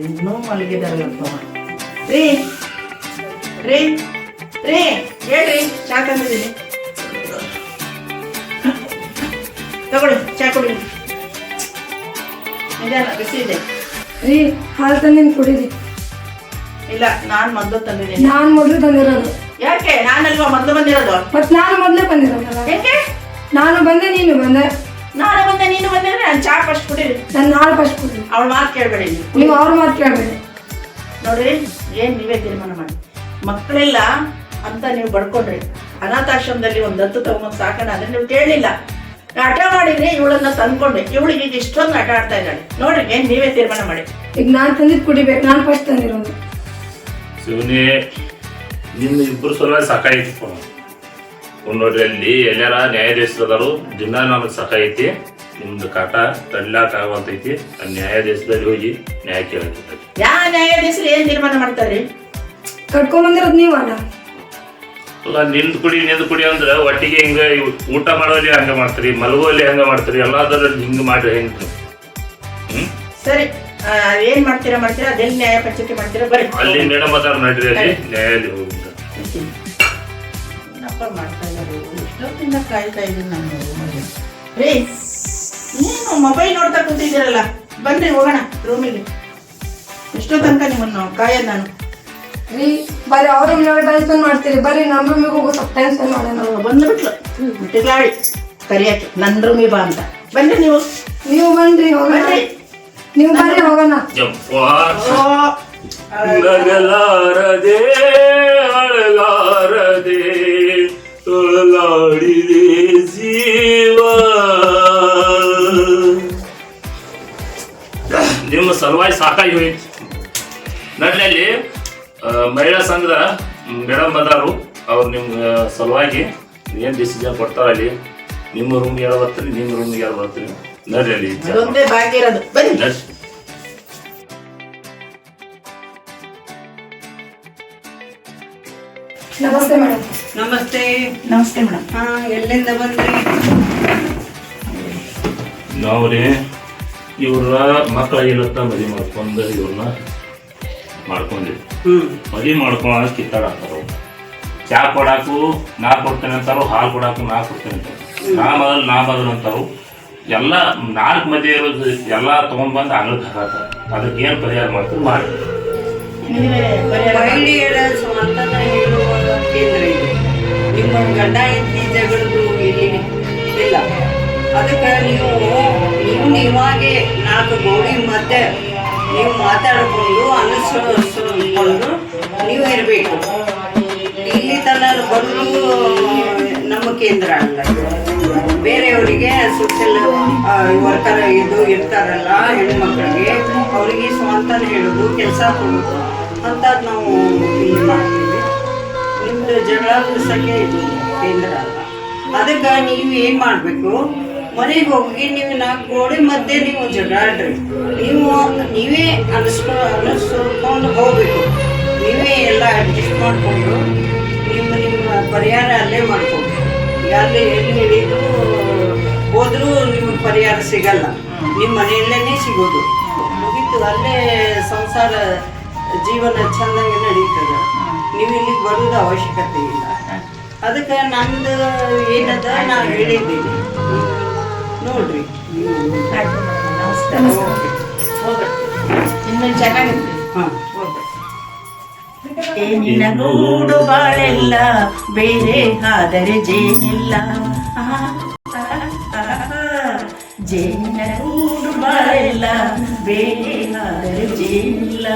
ಇನ್ನೂ ಮಲಗಿದಾರಲ್ಲಪ್ಪ. ರೀ ರೀ ರೀ ಹೇಳ್ರಿ, ಚಾ ತಂದಿದ್ದೀನಿ, ತಗೊಳ್ಳಿ ಚಾ ಕುಡಿ. ನಿಧಾನ, ಬಿಸಿ ಇದೆ. ರೀ ಹಾಲು ತಂದಿನಿ ಕುಡೀರಿ. ಇಲ್ಲ, ನಾನು ಮೊದಲು ತಂದಿದ್ದೀನಿ. ನಾನು ಮೊದಲು ತಂದಿರೋದು. ಯಾಕೆ? ನಾನಲ್ವಾ ಮೊದಲು ಬಂದಿರೋದು? ಮತ್ತೆ ನಾನು ಮೊದಲೇ ಬಂದಿರೋದಲ್ಲ. ಯಾಕೆ? ನಾನು ಬಂದೆ ನೀನು ಬಂದೆ. ನಾನು ಬಂದೆ ನೀನು ಬಂದೆ ಅಂದ್ರೆ ನಾನು ಚಾ ಫಸ್ಟ್ ಕುಡೀರಿ. ನಾನು ಹಾಲು ಫಸ್ಟ್ ಕುಡೀರಿ. ಅವಳ ಮಾತು ಕೇಳಬೇಡಿ. ನೀವು ಅವ್ರ ಮಾತು ಕೇಳಬೇಡಿ. ನೋಡ್ರಿ, ಏನು ನೀವೇ ತೀರ್ಮಾನ ಮಾಡಿ. ಮಕ್ಕಳೆಲ್ಲ ಅಂತ ನೀವು ಬಡ್ಕೊಂಡ್ರಿ. ಅನಾಥಾಶ್ರಮದಲ್ಲಿ ಒಂದು ದತ್ತು ತಗೊಂಡು ಸಾಕೋಣ ಅಂದ್ರೆ ನೀವು ಕೇಳಲಿಲ್ಲ, ಆಟ ಮಾಡಿದ್ರೆ ಇವಳನ್ನ ತಂದ್ಕೊಂಡೆ. ಇವಳಿಗೆ ಈಗ ಇಷ್ಟೊಂದು ಆಟ ಆಡ್ತಾ ಇದ್ದಾಳೆ. ನೋಡ್ರಿ, ಏನು ನೀವೇ ತೀರ್ಮಾನ ಮಾಡಿ. ಈಗ ನಾನು ತಂದಿದ್ದು ಕುಡಿಬೇಕು. ನಾನು ಫಸ್ಟ್ ತಂದಿರೋದು. ಶಿವನೇ, ನಿಮ್ದು ಇಬ್ಬರು ಸಲುವಾಗಿ ಸಾಕಾಯ್ತು. ನೋಡ್ರಿ, ಅಲ್ಲಿ ಎಲ್ಲಾರ ನ್ಯಾಯಾಧೀಶರದಾರು ದಿನ ನಮಗೆ ಸಾಕಾಯ್ತಿ. ನಿಮ್ದು ಕಾಟ ತಡ್ಲಾಕಾಗಂತೈತಿ. ಆ ನ್ಯಾಯಾಧೀಶದಲ್ಲಿ ಹೋಗಿ ನ್ಯಾಯ ಕೇಳಕ್ಕೆ. ಯಾವ ನ್ಯಾಯಾಧೀಶರು ಏನ್ ತೀರ್ಮಾನ ಮಾಡ್ತಾರ್ರಿ? ಕಟ್ಕೊಂಡ್ ಬಂದಿರೋದು ನೀವಲ್ಲ. ನಿಂದು ಕುಡಿ ಅಂದ್ರೆ ಒಟ್ಟಿಗೆ ಹಿಂಗ ಊಟ ಮಾಡೋಲ್ಲಿ ಹಂಗ ಮಾಡ್ತೀರಿ, ಮಲಗುವಲ್ಲಿ ಹಂಗ ಮಾಡ್ತೀರಿ, ಎಲ್ಲಾದ್ರಲ್ಲಿ ಹಿಂಗ ಮಾಡ್ರಿ ಹೆಂಗ್? ಸರಿ, ಏನ್ ಮಾಡ್ತೀರಾ ಅದೆಲ್ಲಿ ನ್ಯಾಯ ಪಂಚಾಯತಿ ಮಾಡ್ತೀರಾ? ಬರ್ರಿ, ಅಲ್ಲಿ ಮೇಡಮ್ ಅದಾರ ನಡ್ರಿ, ಅಲ್ಲಿ ನ್ಯಾಯಾಲಯ ಹೋಗ್ಬಿಟ್ಟ ಮಾಡ್ತಾ ಇದ್ದಾರೆ. ಇಷ್ಟೊತ್ತಿಂದ ಕಾಯ್ತಾ ಇದ್ದೀನಿ ನಾನು. ರೀ, ನೀನು ಮೊಬೈಲ್ ನೋಡ್ತಾ ಕೂತಿದ್ದೀರಲ್ಲ, ಬನ್ರಿ ಹೋಗೋಣ ರೂಮಿಗೆ. ಎಷ್ಟೋ ತನಕ ನಿಮ್ಮನ್ನು ಕಾಯೋದು ನಾನು. ರೀ ಬರ್ರಿ, ಅವ್ರ ರೂಮ್ನಾಗ ಟೈಮ್ ಸ್ಪೆಂಡ್ ಮಾಡ್ತೀರಿ. ಬರ್ರಿ ನಮ್ಮ ರೂಮಿಗೆ ಹೋಗೋ ಸ್ವಲ್ಪ ಟೈಮ್ ಸ್ಪೆಂಡ್ ಮಾಡೋಣ. ಬಂದ್ಬಿಟ್ಲು ಮಿಟ್ಟಿಗಾಳಿ ಕರಿಯಾಕೆ ನನ್ನ ರೂಮಿಗೆ ಬಾ ಅಂತ. ಬನ್ರಿ ನೀವು ಬನ್ರಿ ಹೋಗೋಣ. ನೀವು ಬರ್ರಿ ಹೋಗೋಣ. ನಗಲಾರದೆ ಅಳಲಾರದೆ ತೊಳಲಾಡಿದೆ ಜೀವ. ನಿಮ್ಮ ಸಲುವಾಗಿ ಸಾಕಾಗಿ ಹೋಯ್ತು. ನಡ್ಲಿ, ಮಹಿಳಾ ಸಂಘದ ಮೇಡಮ್ ಅದಾರು, ಅವ್ರು ನಿಮ್ಗೆ ಸಲುವಾಗಿ ಏನು ಡಿಸಿಷನ್ ಕೊಡ್ತಾರ ಅಲ್ಲಿ. ನಿಮ್ಮ ರೂಮ್ಗೆ ಯಾರು ಬರ್ತೀರಿ, ನಿಮ್ಮ ರೂಮ್ಗೆ ಯಾರು ಬರ್ತೀರಿ, ನಡ್ರಿ ಅಲ್ಲಿ ಅದೊಂದೇ ಬಾಕಿ ಇರೋದು. ಬನ್ನಿ. ನಮಸ್ತೆ ಮೇಡಮ್. ನಮಸ್ತೆ. ನಮಸ್ತೆ ಮೇಡಮ್. ಹಾ, ಎಲ್ಲಿಂದ ಬಂದ್ರಿ? ನಾವ್ರಿ ಇವ್ರ ಮಕ್ಕಳಾಗಿಲ್ಲತ್ತ ಮದುವೆ ಮಾಡ್ಕೊಂಡು ಇವ್ರನ್ನ ಮಾಡ್ಕೊಂಡಿವಿ. ಮದುವೆ ಮಾಡ್ಕೊಳಕ್ ಕಿತ್ತಾಡತ್ತಾರ. ಚಾ ಕೊಡಾಕು ನಾ ಕೊಡ್ತೇನೆ ಅಂತಾರು, ಹಾಲು ಕೊಡಾಕು ನಾ ಕೊಡ್ತೇನೆ ಅಂತಾರು, ನಾ ಬದಲು ಅಂತಾರು. ಎಲ್ಲ 4 ಮದುವೆ ಇರೋದು ಎಲ್ಲ ತಗೊಂಡ್ಬಂದು ಅಂಗಳಕ್ಕೆ ಹಾಕತ್ತಾರ. ಅದಕ್ಕೆ ಏನು ಪರಿಹಾರ ಮಾಡ್ತಾರೆ ಮಾಡಿ. ಮಹಿಳೆಯರ ಸ್ವಾತಂತ್ರ್ಯ ಹೇಳುವ ಕೇಂದ್ರ ಇದೆ. ನಿಮ್ಮ ಗಂಡ ಹೆಂಡತಿ ಜಗಳದು ಇಲ್ಲಿ ಇಲ್ಲ. ಅದಕ್ಕೆ ನೀವಾಗೆ 4 ಗೋಡಿ ಮಧ್ಯೆ ನೀವು ಮಾತಾಡಿಕೊಂಡು ಅನುಸರಿಸಿಕೊಂಡು ನೀವು ಇರಬೇಕು. ಇಲ್ಲಿ ತನಕ ಬರೋದು ನಮ್ಮ ಕೇಂದ್ರ ಅಲ್ಲ. ಬೇರೆಯವರಿಗೆ ಸೋಷಿಯಲ್ ವರ್ಕರ್ ಇದು ಇರ್ತಾರಲ್ಲ, ಹೆಣ್ಮಕ್ಳಿಗೆ ಅವರಿಗೆ ಸ್ವಾತಂತ್ರ್ಯ ಹೇಳೋದು, ಕೆಲಸ ಕೊಡೋದು ಅಂಥದ್ದು ನಾವು ಇಲ್ಲಿ ಮಾಡ್ತೀವಿ. ನಿಮ್ಮದು ಜಗಳ ಬಿಡಿಸೋಕ್ಕೆ ಇದು ಕೇಂದ್ರ ಅಲ್ಲ. ಅದಕ್ಕೆ ನೀವು ಏನು ಮಾಡಬೇಕು, ಮನೆಗೆ ಹೋಗಿ ನೀವು 4 ಗೋಡೆ ಮಧ್ಯೆ ನೀವು ಜಗಳಾಡ್ರಿ. ನೀವೇ ಅನಿಸ್ಕೊಂಡು ಹೋಗಬೇಕು. ನೀವೇ ಎಲ್ಲ ಅಡ್ಜಸ್ಟ್ ಮಾಡಿಕೊಂಡು ನಿಮ್ಮ ಪರಿಹಾರ ಅಲ್ಲೇ ಮಾಡ್ಕೊಂಡು, ಅಲ್ಲಿ ಎಲ್ಲಿ ಹಿಡಿದು ಹೋದರೂ ನಿಮಗೆ ಪರಿಹಾರ ಸಿಗಲ್ಲ. ನಿಮ್ಮ ಮನೆಯಲ್ಲೇ ಸಿಗೋದು ಮುಗೀತು. ಅಲ್ಲೇ ಸಂಸಾರ ಜೀವನ ಚೆನ್ನಾಗಿ ನಡೀತದೆ. ನೀವು ಇಲ್ಲಿಗೆ ಬರೋದು ಅವಶ್ಯಕತೆ ಇಲ್ಲ. ಅದಕ್ಕೆ ನಂದು ಏನದ ನಾನು ಹೇಳಿದ್ದೀನಿ, ನೋಡ್ರಿ. ನಮಸ್ತೆ. ಹೋಗ್ರಿ, ಇನ್ನು ಚೆನ್ನಾಗಿರ್ತೀವಿ. ಹಾಂ, ಏನಿನ ಗೂಡು ಬಾಳೆಲ್ಲ ಬೇರೆ ಆದರೆ ಜೇನಿಲ್ಲ. ಜೇನಿನ ಗೂಡು ಬಾಳೆಲ್ಲ ಬೇರೆ ಆದರೆ ಜೇನಿಲ್ಲ.